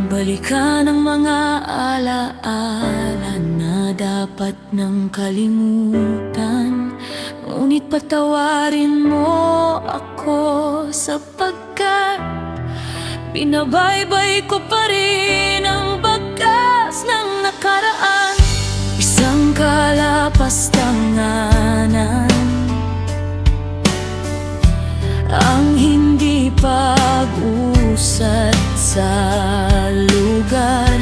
Balikan ang mga alaala na dapat nang kalimutan. Ngunit patawarin mo ako sapagkat binabaybay ko pa rin ang bakas ng nakaraan. Isang kalapastanganan ang hindi pag-usad sa lugar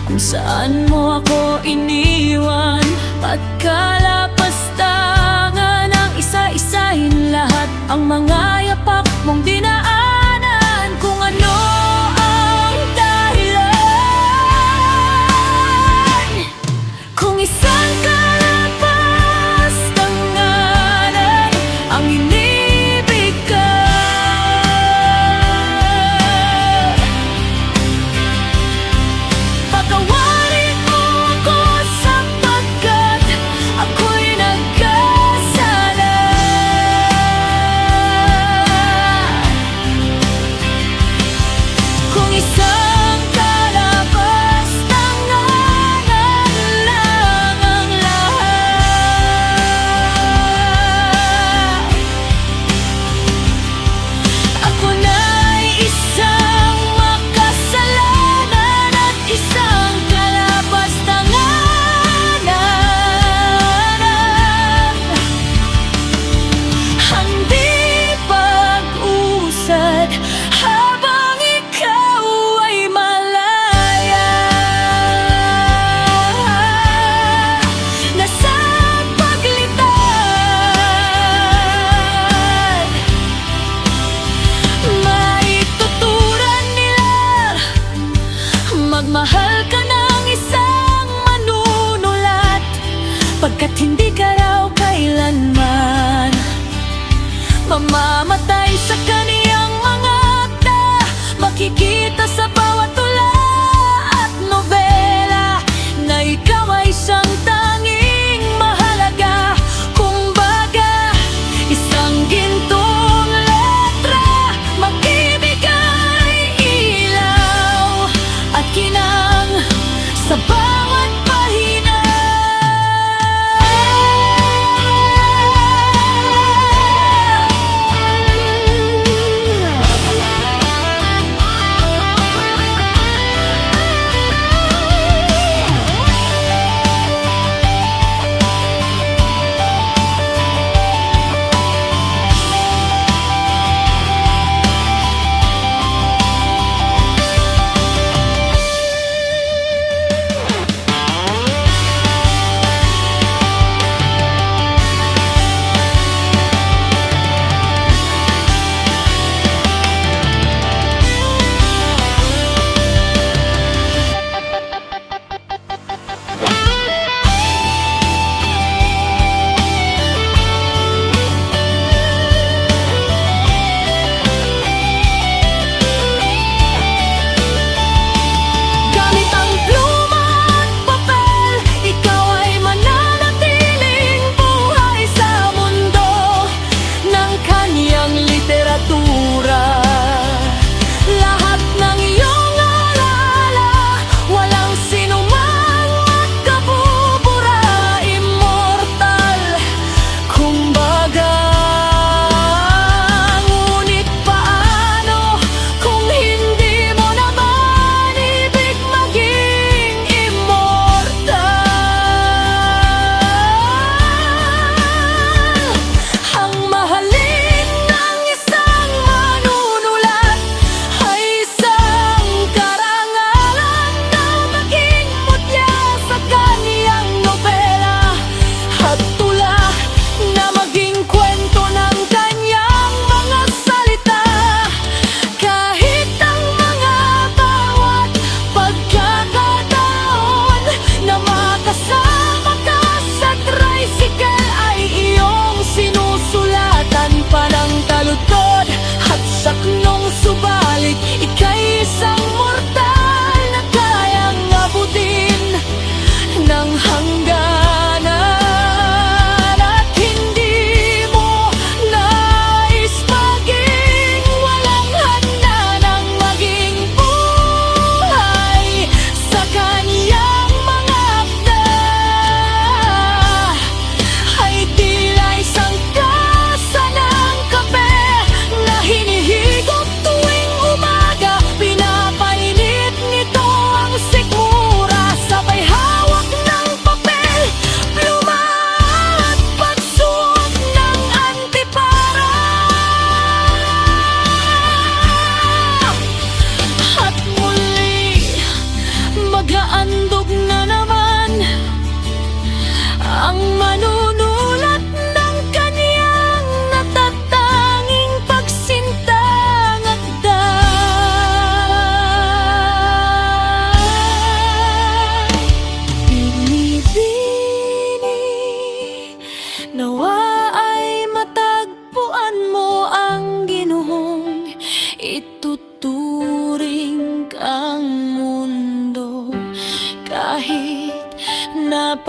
kung saan mo ako iniwan. At kalapastangan ang isa-isahin lahat ang mga yapak mong dinaanan. Kung ano ang dahilan, kung isang kalapastanganan ang inibig ka, patawarin mo ako sapagkat ako'y nagkasala. Kung isang kalapastanganan lang ang lahat, ako na'y isang makasalanan at isang kalapastanganan. Hindi pag-usad habang ikaw ay malaya. Nasa paglitan, maituturan nila magmahal ka ng isang manunulat, pagkat hindi ka raw kailanman mamamatay sa kaniyang mga akta. Makikita sa bawat tula at nobela na ikaw ay siyang tanging mahalaga. Kumbaga, isang gintong letra, magbibigay ilaw at kinang sa bawat pahina.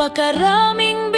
Napakaraming